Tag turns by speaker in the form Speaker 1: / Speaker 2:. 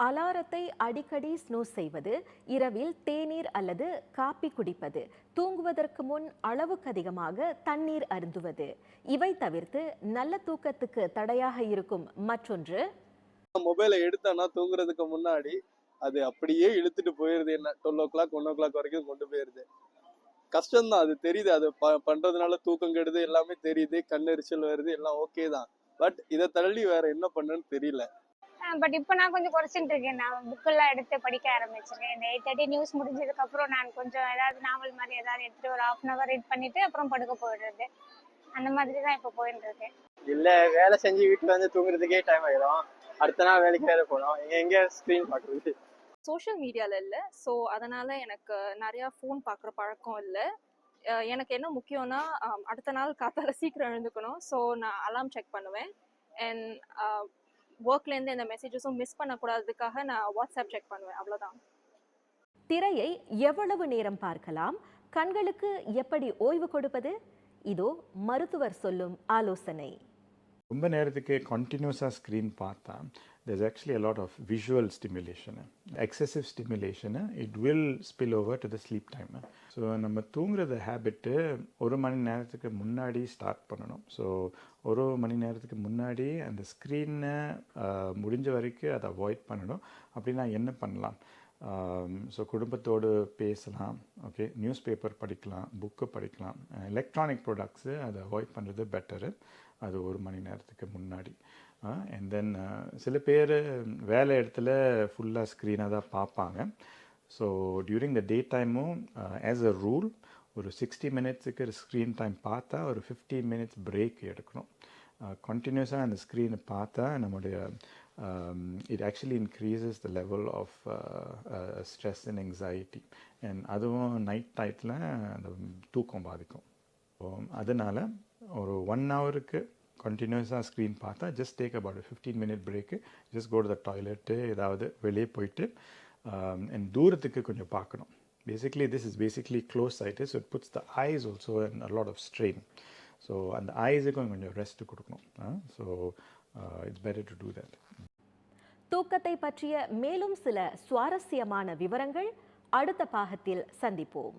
Speaker 1: அலாரத்தை அடிக்கடி ஸ்னூஸ் செய்வது, இரவில் தேநீர் அல்லது காபி குடிப்பது, தூங்குவதற்கு முன் அளவுக்கு அதிகமாக தண்ணீர் அருந்துவது, இவை தவிர்த்து நல்ல தூக்கத்துக்கு தடையாக இருக்கும் மற்றொன்று,
Speaker 2: மொபைலை எடுத்தானா தூங்குறதுக்கு முன்னாடி அது அப்படியே இழுத்துட்டு போயிருது. என்ன 12 o'clock 1 o'clock வரைக்கும் கொண்டு போயிருது. கஷ்டம்தான், அது தெரியுது. அது பண்றதுனால தூக்கம் கெடுது, எல்லாமே தெரியுது, கண்ணெரிச்சல் வருது, எல்லாம் ஓகே தான். பட் இதை தள்ளி வேற என்ன பண்ணுன்னு தெரியல.
Speaker 3: பட் இப்போ நான் கொஞ்சம் குறைச்சிட்டு இருக்கேன். நான் புக்கெல்லாம் எடுத்து படிக்க ஆரம்பிச்சிருக்கேன். இந்த 8:30 நியூஸ் முடிஞ்சதுக்கு அப்புறம் நான் கொஞ்சம் ஏதாவது நாவல் மாதிரி ஏதாவது எடுத்துட்டு ஒரு 1/2 hour ரீட் பண்ணிட்டு அப்புறம் படுக்க போயிடுறது. அந்த மாதிரி தான் இப்போ போயிட்டு இருக்கேன்.
Speaker 4: இல்ல வேலை செஞ்சு வீட்டுல வந்து தூங்குறதுக்கே டைம் ஆயிடும். அடுத்த நாள் வேலைக்கு வேற போனோம், எங்க ஸ்கிரீன் பாக்குறது.
Speaker 5: சோஷியல் மீடியால இல்லை, ஸோ அதனால எனக்கு நிறையா ஃபோன் பார்க்குற பழக்கம் இல்லை. எனக்கு என்ன முக்கியம்னா அடுத்த நாள் காத்தால சீக்கிரம் எழுந்துக்கணும். ஸோ நான் அலாம் செக் பண்ணுவேன். அண்ட் ஒர்க்லேருந்து எந்த மெசேஜஸும் மிஸ் பண்ணக்கூடாததுக்காக நான் வாட்ஸ்அப் செக் பண்ணுவேன், அவ்வளோதான்.
Speaker 1: திரையை எவ்வளவு நேரம் பார்க்கலாம், கண்களுக்கு எப்படி ஓய்வு கொடுப்பது, இதோ மருத்துவர் சொல்லும் ஆலோசனை.
Speaker 6: ரொம்ப நேரத்துக்கு கண்டினியூஸாக ஸ்க்ரீன் பார்த்தா there's actually a lot of visual stimulation. Excessive stimulation, it will spill over to the sleep time. So நம்ம தூங்குறது ஹேபிட்டு 1 மணி நேரத்துக்கு முன்னாடி ஸ்டார்ட் பண்ணணும். ஸோ 1 மணி நேரத்துக்கு முன்னாடி அந்த ஸ்க்ரீனை முடிஞ்ச வரைக்கும் அதை அவாய்ட் பண்ணணும். அப்படின்னா என்ன பண்ணலாம்? ஸோ குடும்பத்தோடு பேசலாம், ஓகே, நியூஸ் பேப்பர் படிக்கலாம், புக்கு படிக்கலாம். எலக்ட்ரானிக் ப்ராடக்ட்ஸு அதை அவாய்ட் பண்ணுறது பெட்டரு, அது 1 மணி நேரத்துக்கு முன்னாடி. அண்ட் தென் சில பேர் வேலை இடத்துல ஃபுல்லாக ஸ்க்ரீனாக தான் பார்ப்பாங்க. ஸோ டியூரிங் த டே டைமும் ஆஸ் அ ரூல் ஒரு 60 மினிட்ஸுக்கு ஸ்க்ரீன் டைம் பார்த்தா ஒரு 15 மினிட்ஸ் பிரேக் எடுக்கணும். கண்டினியூஸாக அந்த ஸ்க்ரீனை பார்த்தா நம்முடைய it actually increases the level of stress and anxiety. and அதுவும் நைட் டைத்தில் அந்த தூக்கம் பாதிக்கும். அதனால் ஒரு 1 hourக்கு கண்டினியூஸாக ஸ்க்ரீன் பார்த்தா just take about 15 minute break, just go to the toilet, ஏதாவது வெளியே போயிட்டு அண்ட் தூரத்துக்கு கொஞ்சம் பார்க்கணும். Basically this is basically close sight, so it puts the eyes also and a lot of strain. So அந்த ஐஸுக்கும் கொஞ்சம் ரெஸ்ட் கொடுக்கணும். So it's better to do that.
Speaker 1: தூக்கத்தை பற்றிய மேலும் சில சுவாரஸ்யமான விவரங்கள் அடுத்த பாகத்தில் சந்திப்போம்.